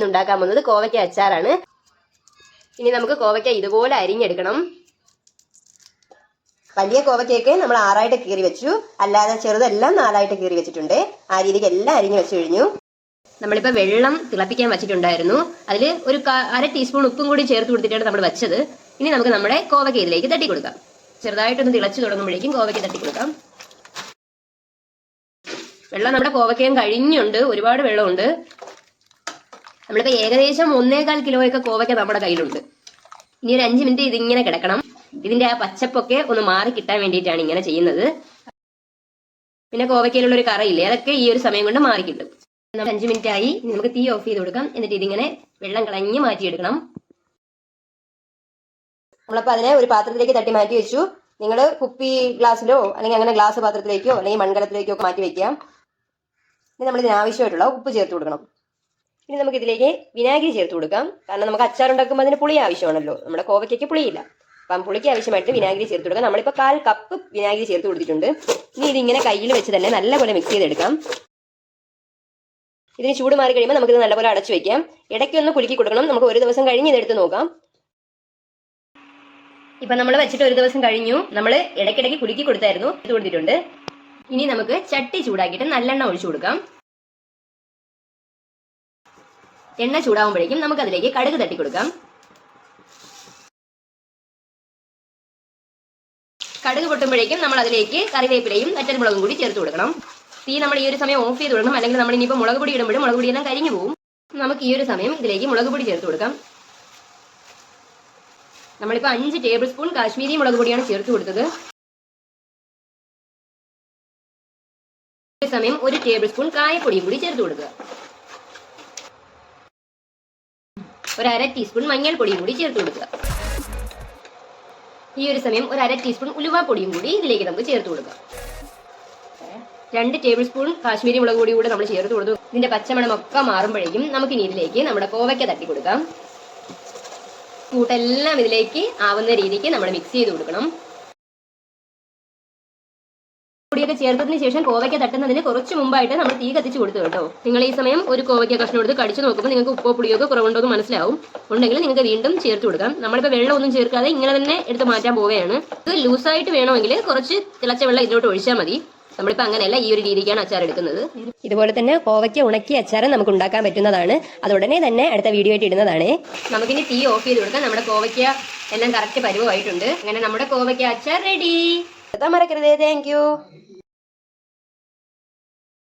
ഉണ്ടാക്കാൻ പോകുന്നത് കോവയ്ക്ക അച്ചാറാണ്. ഇനി നമുക്ക് കോവയ്ക്ക ഇതുപോലെ അരിഞ്ഞെടുക്കണം. വലിയ കോവയ്ക്കൊക്കെ നമ്മൾ 6ആയിട്ട് കീറി വെച്ചു, അല്ലാതെ ചെറുതെല്ലാം 4ആയിട്ട് കീറി വെച്ചിട്ടുണ്ട്. ആ രീതിക്ക് എല്ലാം അരിഞ്ഞു വെച്ചു കഴിഞ്ഞു. നമ്മളിപ്പോൾ വെള്ളം തിളപ്പിക്കാൻ വെച്ചിട്ടുണ്ടായിരുന്നു. അതിൽ ഒരു 1/2 ടീസ്പൂൺ ഉപ്പും കൂടി ചേർത്ത് കൊടുത്തിട്ടാണ് നമ്മൾ വെച്ചത്. ഇനി നമുക്ക് നമ്മുടെ കോവയ്ക്ക ഇതിലേക്ക് തട്ടി കൊടുക്കാം. ചെറുതായിട്ടൊന്ന് തിളച്ചു തുടങ്ങുമ്പോഴേക്കും കോവയ്ക്ക തട്ടി കൊടുക്കാം. വെള്ളം നമ്മുടെ കോവയ്ക്കയും കഴിഞ്ഞുണ്ട്, ഒരുപാട് വെള്ളമുണ്ട്. നമ്മളിപ്പോൾ ഏകദേശം 1.25 കിലോയൊക്കെ കോവയ്ക്ക നമ്മുടെ കയ്യിലുണ്ട്. ഇനി ഒരു 5 മിനിറ്റ് ഇതിങ്ങനെ കിടക്കണം. ഇതിന്റെ ആ പച്ചപ്പൊക്കെ ഒന്ന് മാറി കിട്ടാൻ വേണ്ടിയിട്ടാണ് ഇങ്ങനെ ചെയ്യുന്നത്. പിന്നെ കോവയ്ക്കയിലുള്ള ഒരു കറയില്ലേ, അതൊക്കെ ഈ ഒരു സമയം കൊണ്ട് മാറി കിട്ടും. 5 മിനിറ്റ് ആയി. നമുക്ക് തീ ഓഫ് ചെയ്ത് കൊടുക്കാം. എന്നിട്ട് ഇതിങ്ങനെ വെള്ളം കളഞ്ഞ് മാറ്റിയെടുക്കണം. നമ്മളപ്പോൾ അതിനെ ഒരു പാത്രത്തിലേക്ക് തട്ടി മാറ്റി വെച്ചു. നിങ്ങൾ കുപ്പി ഗ്ലാസ്സിലോ അല്ലെങ്കിൽ അങ്ങനെ ഗ്ലാസ് പാത്രത്തിലേക്കോ അല്ലെങ്കിൽ മൺകലത്തിലേക്കോ ഒക്കെ മാറ്റി വെക്കാം. ഇനി നമ്മൾ ഇതിനാവശ്യമായിട്ടുള്ള ഉപ്പ് ചേർത്ത് കൊടുക്കണം. ഇനി നമുക്ക് ഇതിലേക്ക് വിനാഗിരി ചേർത്ത് കൊടുക്കാം. കാരണം നമുക്ക് അച്ചാർ ഉണ്ടാക്കുമ്പോൾ അതിന് പുളി ആവശ്യമാണല്ലോ. നമ്മുടെ കോവയ്ക്കൊക്കെ പുളിയില്ല, അപ്പം പുളിക്ക് ആവശ്യമായിട്ട് വിനാഗിരി ചേർത്ത് കൊടുക്കാം. നമ്മളിപ്പോൾ 1/4 കപ്പ് വിനാഗിരി ചേർത്ത് കൊടുത്തിട്ടുണ്ട്. ഇനി ഇതിങ്ങനെ കയ്യിൽ വെച്ച് തന്നെ നല്ലപോലെ മിക്സ് ചെയ്തെടുക്കാം. ഇതിന് ചൂട് മാറി കഴിയുമ്പോൾ നമുക്കിത് നല്ലപോലെ അടച്ചു വെക്കാം. ഇടയ്ക്കൊന്ന് കുലുക്കി കൊടുക്കണം. നമുക്ക് ഒരു ദിവസം കഴിഞ്ഞ് ഇതെടുത്ത് നോക്കാം. ഇപ്പം നമ്മൾ വെച്ചിട്ട് ഒരു ദിവസം കഴിഞ്ഞു. നമ്മൾ ഇടയ്ക്കിടയ്ക്ക് കുലുക്കി കൊടുത്തായിരുന്നു, ഇത് കൊടുത്തിട്ടുണ്ട്. ഇനി നമുക്ക് ചട്ടി ചൂടാക്കിയിട്ട് നല്ലെണ്ണ ഒഴിച്ചു കൊടുക്കാം. എണ്ണ ചൂടാകുമ്പോഴേക്കും നമുക്ക് അതിലേക്ക് കടുക് തട്ടി കൊടുക്കാം. കടുക് പൊട്ടുമ്പോഴേക്കും നമ്മൾ അതിലേക്ക് കറിവേപ്പിലയും വറ്റൽമുളകും കൂടി ചേർത്ത് കൊടുക്കണം. തീ നമ്മൾ ഈ ഒരു സമയം ഓഫ് ചെയ്ത് കൊടുക്കണം, അല്ലെങ്കിൽ നമ്മൾ ഇനിയിപ്പോൾ മുളക് പൊടി ഇടുമ്പോഴും മുളക് പൊടിയെല്ലാം കരിഞ്ഞു പോകും. നമുക്ക് ഈ ഒരു സമയം ഇതിലേക്ക് മുളക് പൊടി ചേർത്ത് കൊടുക്കാം. നമ്മളിപ്പോൾ 5 ടേബിൾ സ്പൂൺ കാശ്മീരി മുളക് പൊടിയാണ് ചേർത്ത് കൊടുത്തത്. ഈ സമയം 1 ടേബിൾ സ്പൂൺ കായപ്പൊടിയും കൂടി ചേർത്ത് കൊടുക്കുക. 1/2 ടീസ്പൂൺ മഞ്ഞൾപ്പൊടിയും കൂടി ചേർത്ത് കൊടുക്കുക. ഈ ഒരു സമയം 1/2 ടീസ്പൂൺ ഉലുവാപ്പൊടിയും കൂടി ഇതിലേക്ക് നമുക്ക് ചേർത്ത് കൊടുക്കാം. 2 ടേബിൾ സ്പൂൺ കാശ്മീരി മുളക് പൊടി കൂടെ നമ്മൾ ചേർത്ത് കൊടുത്തു. ഇതിന്റെ പച്ചമണമൊക്കെ മാറുമ്പോഴേക്കും നമുക്ക് ഇനി ഇതിലേക്ക് നമ്മുടെ കോവയ്ക്ക തട്ടി കൊടുക്കാം. കൂട്ടെല്ലാം ഇതിലേക്ക് ആവുന്ന രീതിക്ക് നമ്മൾ മിക്സ് ചെയ്ത് കൊടുക്കണം. പൊടിയൊക്കെ ചേർത്തതിന് ശേഷം കോവയ്ക്ക തട്ടുന്നതിന് കുറച്ച് മുമ്പായിട്ട് നമ്മൾ തീ കത്തിച്ച് കൊടുത്തു കേട്ടോ. നിങ്ങൾ ഈ സമയം ഒരു കോവയ്ക്ക കഷ്ണം എടുത്ത് കടിച്ചു നോക്കുമ്പോൾ നിങ്ങൾക്ക് ഉപ്പോ പുളിയൊക്കെ കുറവുണ്ടോ എന്ന് മനസ്സിലാവും. ഉണ്ടെങ്കിൽ നിങ്ങൾക്ക് വീണ്ടും ചേർത്ത് കൊടുക്കാം. നമ്മളിപ്പോൾ വെള്ളമൊന്നും ചേർക്കാതെ ഇങ്ങനെ തന്നെ എടുത്ത് മാറ്റാൻ പോവുകയാണ്. ഇത് ലൂസായിട്ട് വേണമെങ്കിൽ കുറച്ച് തിളച്ച വെള്ളം ഇതിലോട്ട് ഒഴിച്ചാൽ മതി. നമ്മളിപ്പോൾ അങ്ങനെയല്ല, ഈ ഒരു രീതിക്കാണ് അച്ചാർ എടുക്കുന്നത്. ഇതുപോലെ തന്നെ കോവയ്ക്ക ഉണക്കി അച്ചാർ നമുക്ക് ഉണ്ടാക്കാൻ പറ്റുന്നതാണ്. അത് ഉടനെ തന്നെ അടുത്ത വീഡിയോ ആയിട്ട് ഇടുന്നതാണ്. നമുക്കിനി തീ ഓഫ് ചെയ്ത് കൊടുക്കാം. നമ്മുടെ കോവയ്ക്ക എല്ലാം കറക്റ്റ് പരുവമായിട്ടുണ്ട്. അങ്ങനെ നമ്മുടെ കോവയ്ക്ക അച്ചാർ റെഡി. മറക്കരുതേ. Thank you.